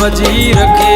बजी रखे।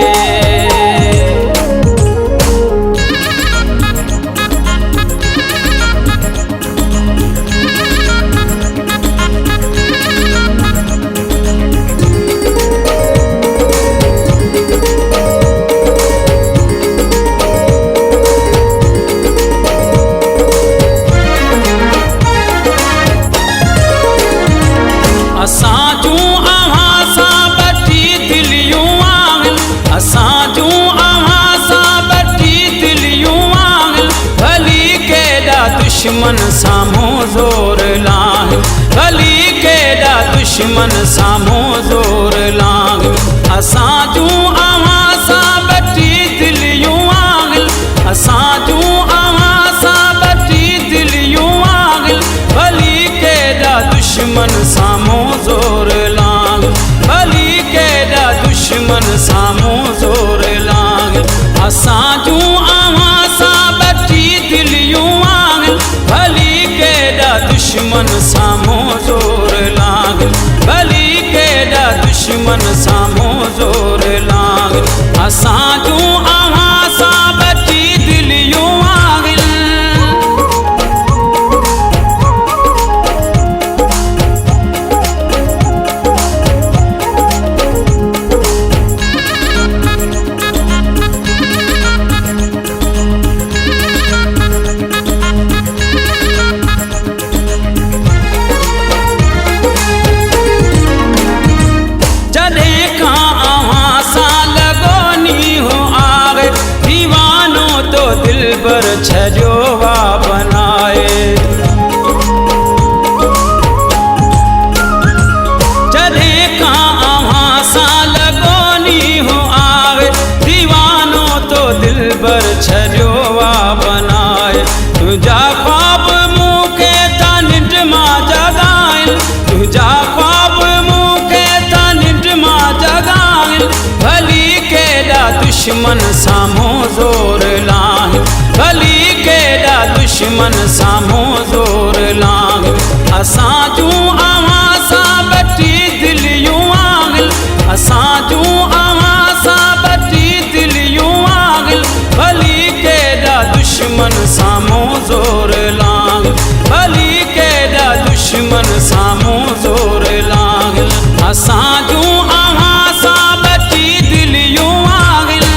असां जूं अव्हां सां बची दिलियूं आहिनि, असां जूं अव्हां सां बची दिलियूं आहिनि। भली केॾा दुश्मन साम्हूं ज़ोर लाहिनि, भली केॾा दुश्मन साम्हूं ज़ोर लाहिनि। असां जूं अव्हां सां बची दिलियूं आहिनि, असां जूं अव्हां सां बची दिलियूं आहिनि। भली केॾा दुश्मन साम्हूं ज़ोर लाहिनि, भली केॾा दुश्मन साम्हूं ज़ोर लाहिनि। असां जूं अव्हां सां बची दिलियूं आहिनि, भली केॾा दुश्मन साम्हूं ज़ोर लाहिनि, भली केॾा दुश्मन साम्हूं ज़ोर लाहिनि। असां जूं अव्हां सां बची दिलियूं आहिनि। दिलबर छॾियो वा बनाए, जॾहिं खां अव्हां सां लॻोनी हो आवे। दीवानो तो दिलबर छॾियो वा बनाए। तुंहिंजा ख्वाब मूंखे था निंड मां जगाइनि, तुंहिंजा ख्वाब मूंखे था निंड मां जगाइनि। भली केॾा दुश्मन साम्हूं ज़ोर लाहिनि, भली केॾा दुश्मन साम्हूं ज़ोर लाहिनि। असां जूं अव्हां सां बची दिलियूं आहिनि, असां जूं अव्हां सां बची दिलियूं आहिनि। भली केॾा दुश्मन साम्हूं ज़ोर लाहिनि, भली केॾा दुश्मन साम्हूं ज़ोर लाहिनि। असां जूं अव्हां सां बची दिलियूं आहिनि।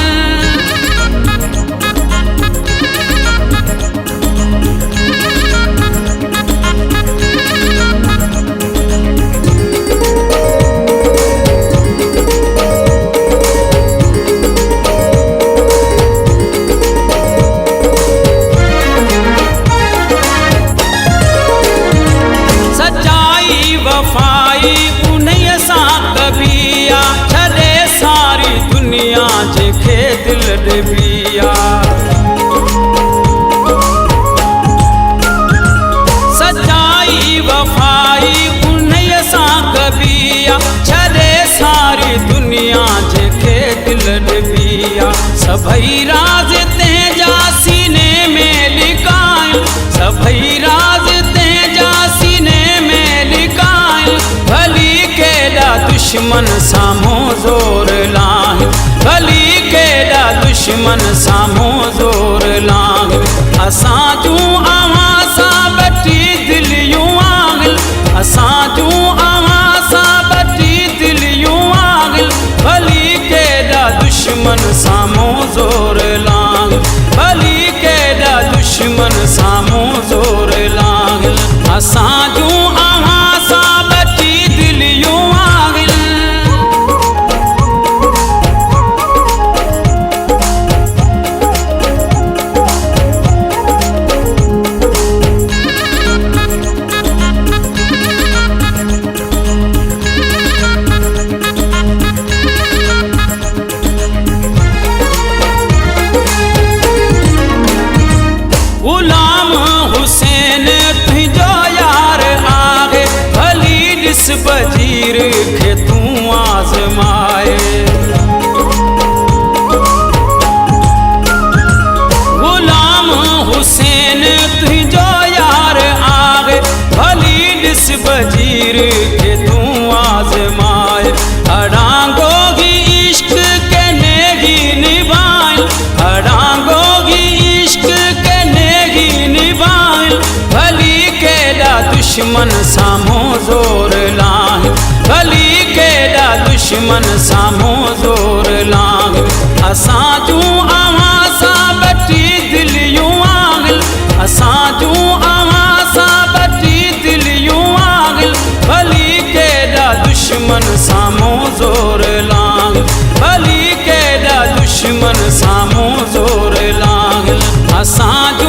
सच्चाई वफ़ाई उन्हीअ सां कबी आ, छॾे सारी दुनिया जंहिंखे दिल ॾिबी आ। सच्चाई वफ़ाई उन्हीअ सां कबी आ, छॾे सारी दुनिया जंहिंखे दिल ॾिबी आ। सभई राज़ तंहिंजा सीने में लिकाइनि, सभई राज़ तंहिंजा सीने में लिकाइनि। भली केॾा दुश्मन साम्हूं ज़ोर लाहिनि, भली केॾा दुश्मन साम्हूं ज़ोर लाहिनि। असां जूं अव्हां सां बची दिलियूं आहिनि, असां जूं अव्हां सां बची दिलियूं आहिनि। भली केॾा दुश्मन साम्हूं ज़ोर लाहिनि, भली केॾा दुश्मन साम्हूं ज़ोर लाहिनि। असां जूं अव्हां सां बची दिलियूं आहिनि। गुलाम हुसैन तुंहिंजो यार आहे, भली ॾिस बजीर खे तूं आज़माए। गुलाम हुसैन तुंहिंजो यार आहे, भली ॾिस बजीर खे तूं आज़माए। अड़ांगो ही इश्क दुश्मन साम्हूं ज़ोर लांग असां जूं आवाज़ बटी दिलियूं आंगल असां जूं आवाज़ बटी दिलियूं आंगल भली केॾा दुश्मन साम्हूं ज़ोर लांग भली केॾा दुश्मन साम्हूं ज़ोर लांग असां